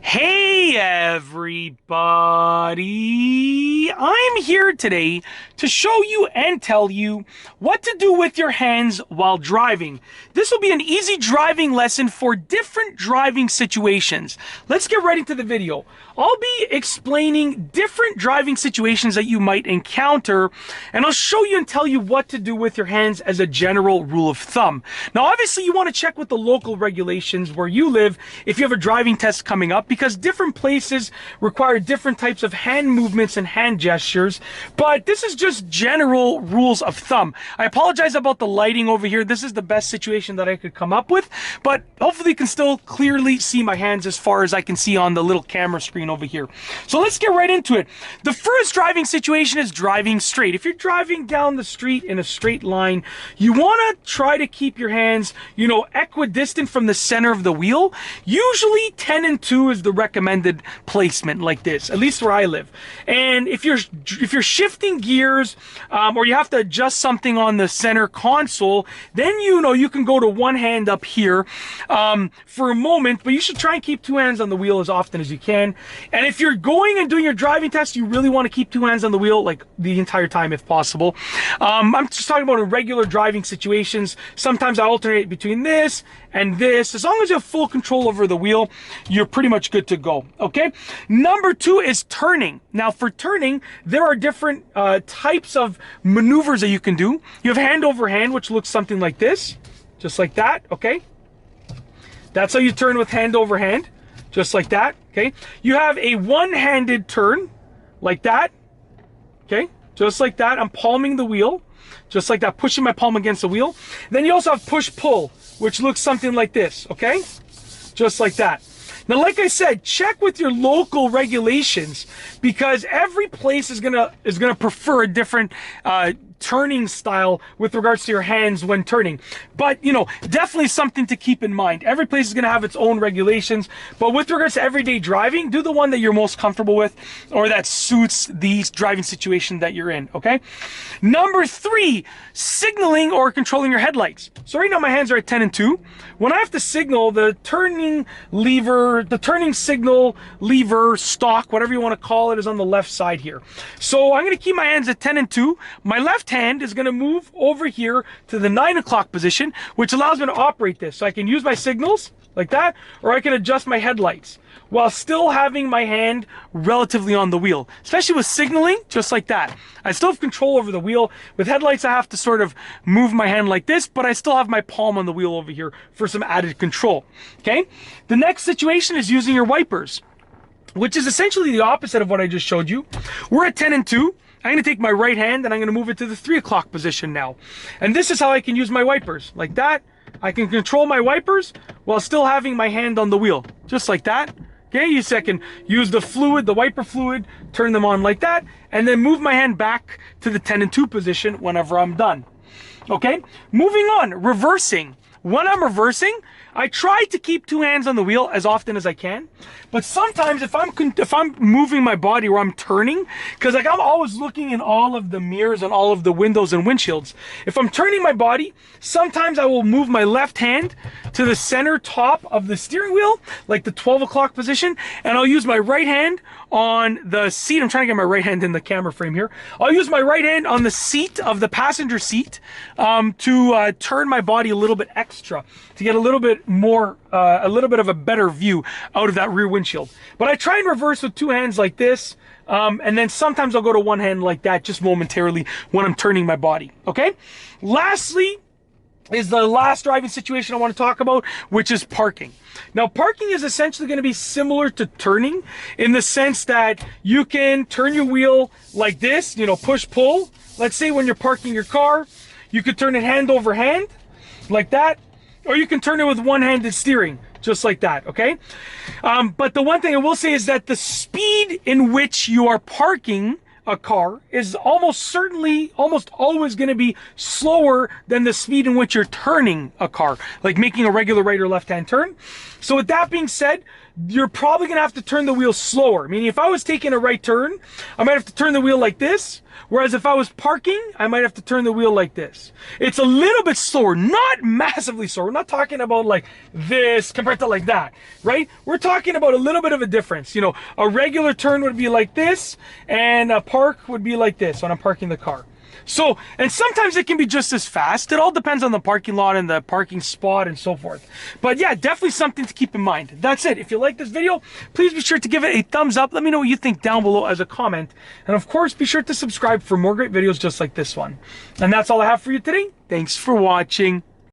Hey everybody! I'm here today to show you and tell you what to do with your hands while driving. This will be an easy driving lesson for different driving situations. Let's get right into the video. I'll be explaining different driving situations that you might encounter, and I'll show you and tell you what to do with your hands as a general rule of thumb. Now, obviously, you want to check with the local regulations where you live if you have a driving test coming up, because different places require different types of hand movements and hand gestures, but this is just general rules of thumb. I apologize about the lighting over here. This is the best situation that I could come up with, but hopefully you can still clearly see my hands as far as I can see on the little camera screen over here. So let's get right into it. The first driving situation is driving straight. If you're driving down the street in a straight line, you want to try to keep your hands, equidistant from the center of the wheel. Usually 10 and 2 is the recommended placement, like this, at least where I live. And if you're shifting gears or you have to adjust something on the center console, then you can go to one hand up here for a moment, but you should try and keep two hands on the wheel as often as you can. And if you're going and doing your driving test, you really want to keep two hands on the wheel like the entire time if possible. I'm just talking about in regular driving situations. Sometimes I alternate between this and this. As long as you have full control over the wheel, you're pretty much good to go. Okay. Number 2 is turning. Now for turning, there are different types of maneuvers that you can do. You have hand over hand, which looks something like this, just like that. Okay. That's how you turn with hand over hand, just like that. Okay. You have a one-handed turn like that. Okay. Just like that. I'm palming the wheel, just like that, pushing my palm against the wheel. Then you also have push-pull, which looks something like this. Okay. Just like that. Now, like I said, check with your local regulations, because every place is gonna prefer a different turning style with regards to your hands when turning. But definitely something to keep in mind. Every place is gonna have its own regulations, but with regards to everyday driving, do the one that you're most comfortable with or that suits the driving situation that you're in. Okay. Number 3, signaling or controlling your headlights. So right now my hands are at 10 and 2. When I have to signal, the turning signal lever, stalk, whatever you want to call it, is on the left side here. So I'm going to keep my hands at 10 and 2. My left hand is going to move over here to the 9 o'clock position, which allows me to operate this. So I can use my signals like that, or I can adjust my headlights while still having my hand relatively on the wheel. Especially with signaling, just like that. I still have control over the wheel. With headlights, I have to sort of move my hand like this, but I still have my palm on the wheel over here for some added control. Okay? The next situation is using your wipers, which is essentially the opposite of what I just showed you. We're at 10 and 2. I'm going to take my right hand and I'm going to move it to the 3 o'clock position now. And this is how I can use my wipers, like that. I can control my wipers while still having my hand on the wheel, just like that. Okay, I can use the fluid, the wiper fluid, turn them on like that, and then move my hand back to the 10 and 2 position whenever I'm done. Okay, moving on, reversing. When I'm reversing, I try to keep two hands on the wheel as often as I can. But sometimes if I'm moving my body or I'm turning, because I'm always looking in all of the mirrors and all of the windows and windshields. If I'm turning my body, sometimes I will move my left hand to the center top of the steering wheel, like the 12 o'clock position, and I'll use my right hand on the seat. I'm trying to get my right hand in the camera frame here. I'll use my right hand on the seat of the passenger seat to turn my body a little bit extra, to get a little bit more, a little bit of a better view out of that rear windshield. But I try and reverse with two hands like this, and then sometimes I'll go to one hand like that just momentarily when I'm turning my body. Okay? Lastly is the last driving situation I want to talk about, which is parking. Now, parking is essentially going to be similar to turning in the sense that you can turn your wheel like this, push, pull. Let's say when you're parking your car, you could turn it hand over hand like that, or you can turn it with one-handed steering, just like that, okay? But the one thing I will say is that the speed in which you are parking a car is almost always going to be slower than the speed in which you're turning a car, like making a regular right or left-hand turn. So with that being said, you're probably gonna have to turn the wheel slower. Meaning if I was taking a right turn, I might have to turn the wheel like this. Whereas if I was parking, I might have to turn the wheel like this. It's a little bit slower, not massively slower. We're not talking about like this compared to like that, right? We're talking about a little bit of a difference. You know, a regular turn would be like this, and a park would be like this when I'm parking the car. So, and sometimes it can be just as fast. It all depends on the parking lot and the parking spot and so forth. But yeah, definitely something to keep in mind. That's it. If you like this video, please be sure to give it a thumbs up. Let me know what you think down below as a comment. And of course, be sure to subscribe for more great videos just like this one. And that's all I have for you today. Thanks for watching.